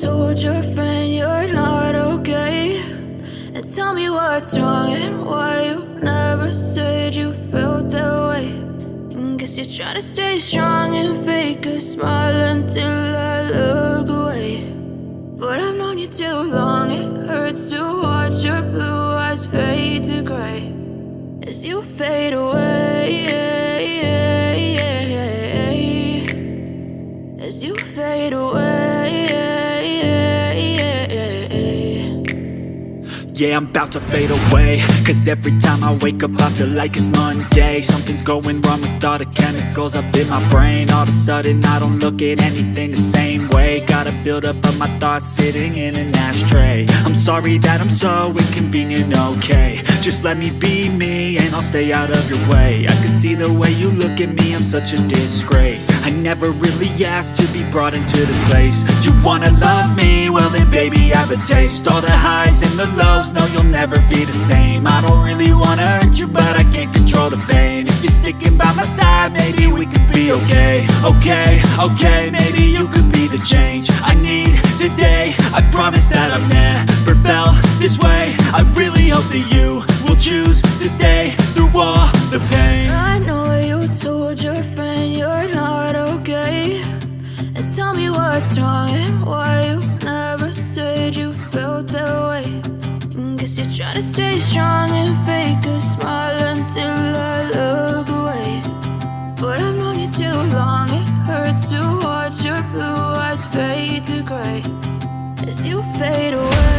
told your friend you're not okay? And tell me what's wrong and why you never said you felt that way. And guess you're trying to stay strong and fake a smile until I look away. But I've known you too long, it hurts to watch your blue eyes fade to gray as you fade away, as you fade away. Yeah, I'm about to fade away, cause every time I wake up I feel like it's Monday. Something's going wrong with all the chemicals up in my brain. All of a sudden I don't look at anything the same way. Got a buildup of my thoughts sitting in an ashtray. I'm sorry that I'm so inconvenient, okay? Just let me be me and I'll stay out of your way. I can see the way you look at me, I'm such a disgrace. I never really asked to be brought into this place. You wanna love me? Well then baby I have a taste. All the highs and the lows, no you'll never be the same. I don't really wanna hurt you but I can't control the pain. If you're sticking by my side maybe we could be okay. Okay, maybe you could be the change I need today. I promise that I've never felt this way. I really hope that you will choose to stay through all the pain. I know you told your friend you're not okay. And tell me what's wrong and why you never said you felt that way. And guess you're trying to stay strong and fake a smile until I look away. But I've known you too long, it hurts to watch your blue eyes fade to gray as you fade away.